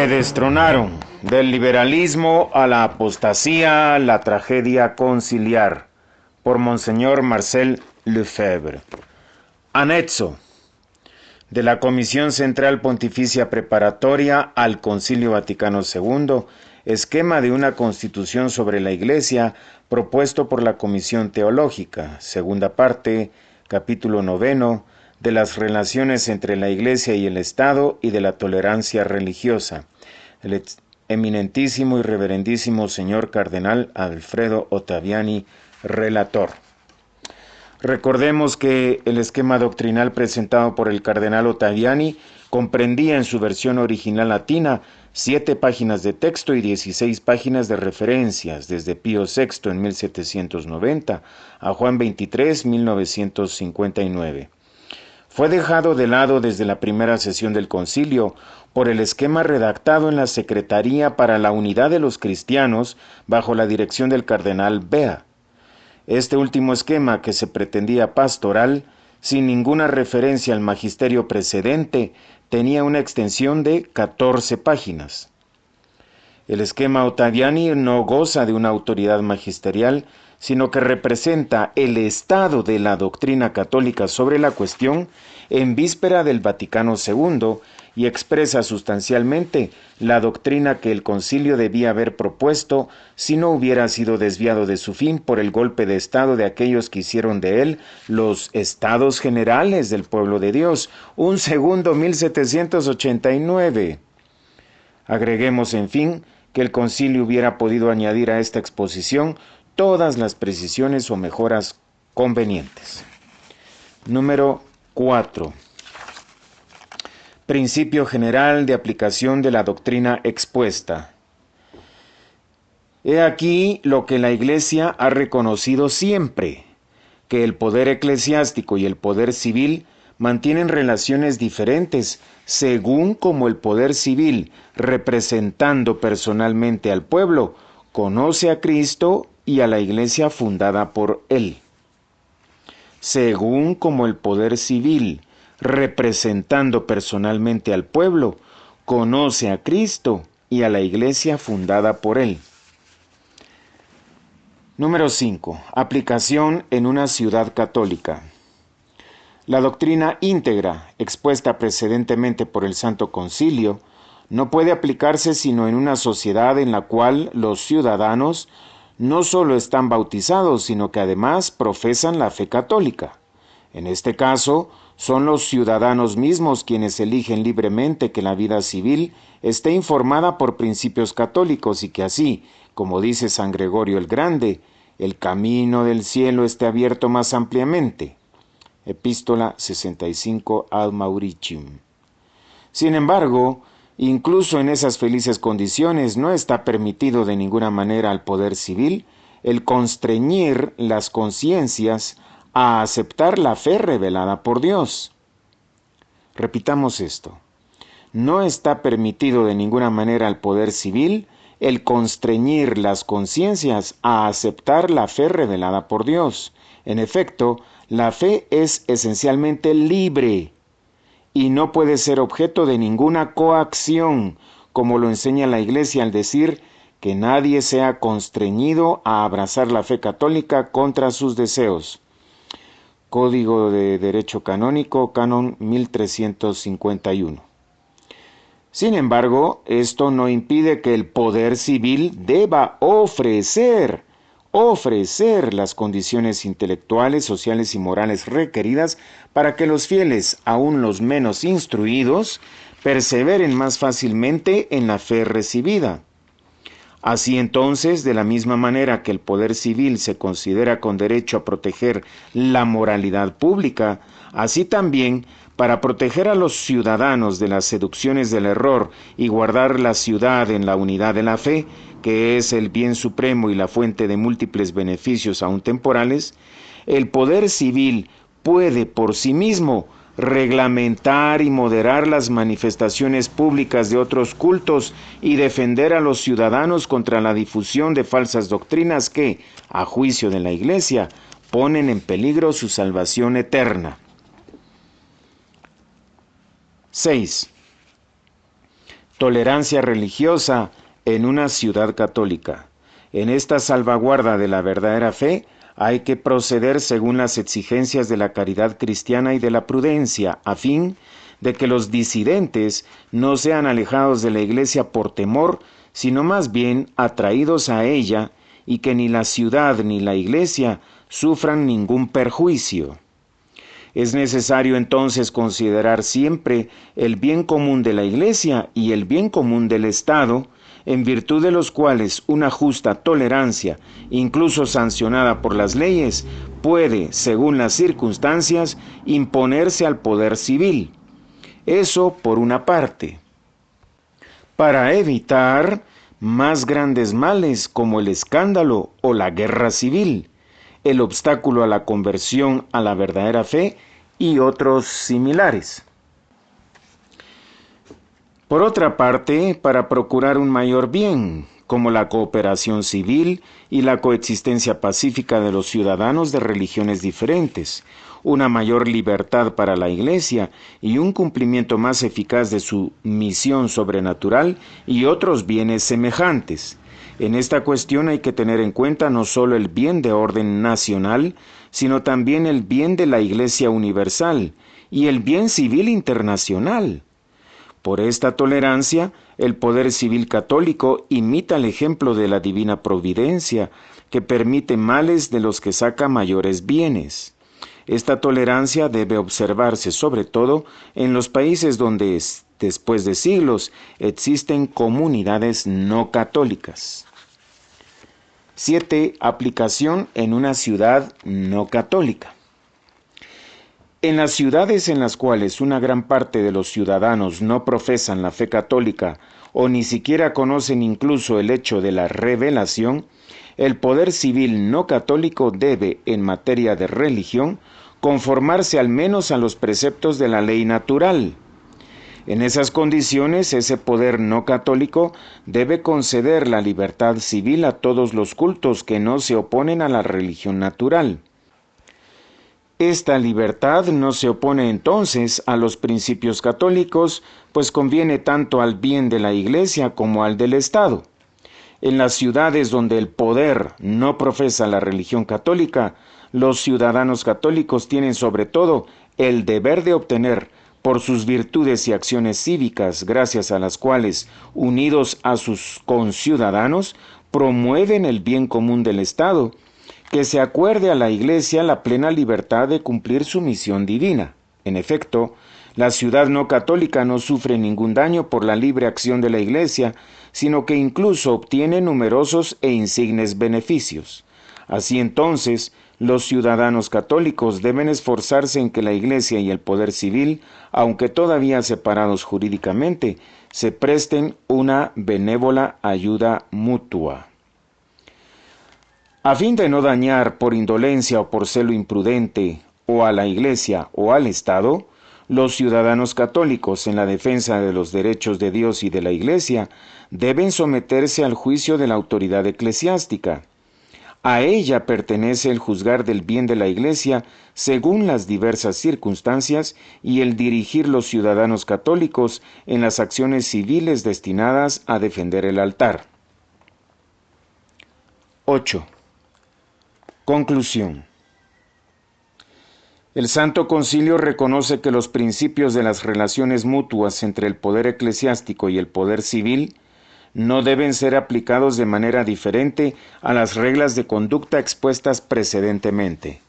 Me destronaron. Del liberalismo a la apostasía, la tragedia conciliar. Por Monseñor Marcel Lefebvre. Anexo. De la Comisión Central Pontificia Preparatoria al Concilio Vaticano II, esquema de una constitución sobre la Iglesia propuesto por la Comisión Teológica, segunda parte, capítulo 9, de las relaciones entre la Iglesia y el Estado y de la tolerancia religiosa. El eminentísimo y reverendísimo señor Cardenal Alfredo Ottaviani, relator. Recordemos que el esquema doctrinal presentado por el Cardenal Ottaviani comprendía en su versión original latina 7 páginas de texto y 16 páginas de referencias, desde Pío VI en 1790 a Juan XXIII, 1959. Fue dejado de lado desde la primera sesión del concilio por el esquema redactado en la Secretaría para la Unidad de los Cristianos bajo la dirección del Cardenal Bea. Este último esquema, que se pretendía pastoral, sin ninguna referencia al magisterio precedente, tenía una extensión de 14 páginas. El esquema Ottaviani no goza de una autoridad magisterial, sino que representa el estado de la doctrina católica sobre la cuestión en víspera del Vaticano II y expresa sustancialmente la doctrina que el concilio debía haber propuesto si no hubiera sido desviado de su fin por el golpe de estado de aquellos que hicieron de él los estados generales del pueblo de Dios, un segundo 1789. Agreguemos, en fin, que el concilio hubiera podido añadir a esta exposición todas las precisiones o mejoras convenientes. Número 4. Principio general de aplicación de la doctrina expuesta. He aquí lo que la Iglesia ha reconocido siempre, que el poder eclesiástico y el poder civil mantienen relaciones diferentes según como el poder civil, representando personalmente al pueblo, conoce a Cristo y a la Iglesia fundada por él. Según como el poder civil, representando personalmente al pueblo, conoce a Cristo y a la Iglesia fundada por él. Número 5. Aplicación en una ciudad católica. La doctrina íntegra, expuesta precedentemente por el Santo Concilio, no puede aplicarse sino en una sociedad en la cual los ciudadanos no solo están bautizados, sino que además profesan la fe católica. En este caso, son los ciudadanos mismos quienes eligen libremente que la vida civil esté informada por principios católicos y que así, como dice San Gregorio el Grande, el camino del cielo esté abierto más ampliamente. Epístola 65 ad Mauritium. Sin embargo, incluso en esas felices condiciones no está permitido de ninguna manera al poder civil el constreñir las conciencias a aceptar la fe revelada por Dios. Repitamos esto. No está permitido de ninguna manera al poder civil el constreñir las conciencias a aceptar la fe revelada por Dios. En efecto, la fe es esencialmente libre y no puede ser objeto de ninguna coacción, como lo enseña la Iglesia al decir que nadie sea constreñido a abrazar la fe católica contra sus deseos. Código de Derecho Canónico, Canon 1351. Sin embargo, esto no impide que el poder civil deba ofrecer las condiciones intelectuales, sociales y morales requeridas para que los fieles, aun los menos instruidos, perseveren más fácilmente en la fe recibida. Así entonces, de la misma manera que el poder civil se considera con derecho a proteger la moralidad pública, así también, para proteger a los ciudadanos de las seducciones del error y guardar la ciudad en la unidad de la fe, que es el bien supremo y la fuente de múltiples beneficios aún temporales, el poder civil puede por sí mismo reglamentar y moderar las manifestaciones públicas de otros cultos y defender a los ciudadanos contra la difusión de falsas doctrinas que, a juicio de la Iglesia, ponen en peligro su salvación eterna. 6. Tolerancia religiosa en una ciudad católica. En esta salvaguarda de la verdadera fe hay que proceder según las exigencias de la caridad cristiana y de la prudencia, a fin de que los disidentes no sean alejados de la Iglesia por temor, sino más bien atraídos a ella, y que ni la ciudad ni la Iglesia sufran ningún perjuicio. Es necesario entonces considerar siempre el bien común de la Iglesia y el bien común del Estado, en virtud de los cuales una justa tolerancia, incluso sancionada por las leyes, puede, según las circunstancias, imponerse al poder civil. Eso por una parte. Para evitar más grandes males como el escándalo o la guerra civil, el obstáculo a la conversión a la verdadera fe y otros similares. Por otra parte, para procurar un mayor bien, como la cooperación civil y la coexistencia pacífica de los ciudadanos de religiones diferentes, una mayor libertad para la Iglesia y un cumplimiento más eficaz de su misión sobrenatural y otros bienes semejantes. En esta cuestión hay que tener en cuenta no solo el bien de orden nacional, sino también el bien de la Iglesia universal y el bien civil internacional. Por esta tolerancia, el poder civil católico imita el ejemplo de la divina providencia, que permite males de los que saca mayores bienes. Esta tolerancia debe observarse sobre todo en los países donde, después de siglos, existen comunidades no católicas. 7. Aplicación en una ciudad no católica. En las ciudades en las cuales una gran parte de los ciudadanos no profesan la fe católica o ni siquiera conocen incluso el hecho de la revelación, el poder civil no católico debe, en materia de religión, conformarse al menos a los preceptos de la ley natural. En esas condiciones, ese poder no católico debe conceder la libertad civil a todos los cultos que no se oponen a la religión natural. Esta libertad no se opone entonces a los principios católicos, pues conviene tanto al bien de la Iglesia como al del Estado. En las ciudades donde el poder no profesa la religión católica, los ciudadanos católicos tienen sobre todo el deber de obtener, por sus virtudes y acciones cívicas, gracias a las cuales, unidos a sus conciudadanos, promueven el bien común del Estado, que se acuerde a la Iglesia la plena libertad de cumplir su misión divina. En efecto, la ciudad no católica no sufre ningún daño por la libre acción de la Iglesia, sino que incluso obtiene numerosos e insignes beneficios. Así entonces, los ciudadanos católicos deben esforzarse en que la Iglesia y el poder civil, aunque todavía separados jurídicamente, se presten una benévola ayuda mutua. A fin de no dañar por indolencia o por celo imprudente o a la Iglesia o al Estado, los ciudadanos católicos en la defensa de los derechos de Dios y de la Iglesia deben someterse al juicio de la autoridad eclesiástica. A ella pertenece el juzgar del bien de la Iglesia según las diversas circunstancias y el dirigir los ciudadanos católicos en las acciones civiles destinadas a defender el altar. 8. Conclusión. El Santo Concilio reconoce que los principios de las relaciones mutuas entre el poder eclesiástico y el poder civil no deben ser aplicados de manera diferente a las reglas de conducta expuestas precedentemente.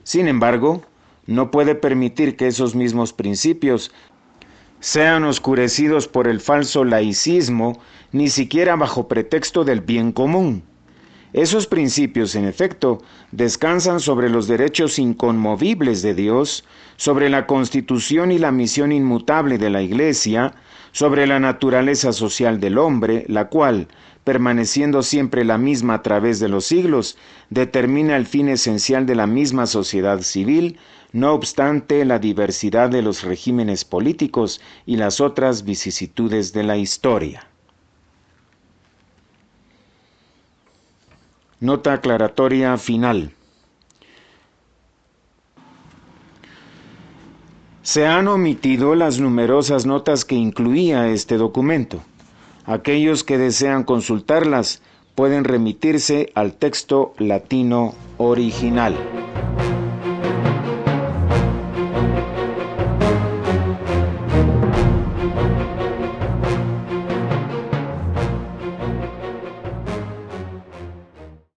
Sin embargo, no puede permitir que esos mismos principios sean oscurecidos por el falso laicismo, ni siquiera bajo pretexto del bien común. Esos principios, en efecto, descansan sobre los derechos inconmovibles de Dios, sobre la constitución y la misión inmutable de la Iglesia, sobre la naturaleza social del hombre, la cual, permaneciendo siempre la misma a través de los siglos, determina el fin esencial de la misma sociedad civil, no obstante la diversidad de los regímenes políticos y las otras vicisitudes de la historia. Nota aclaratoria final. Se han omitido las numerosas notas que incluía este documento. Aquellos que desean consultarlas pueden remitirse al texto latino original.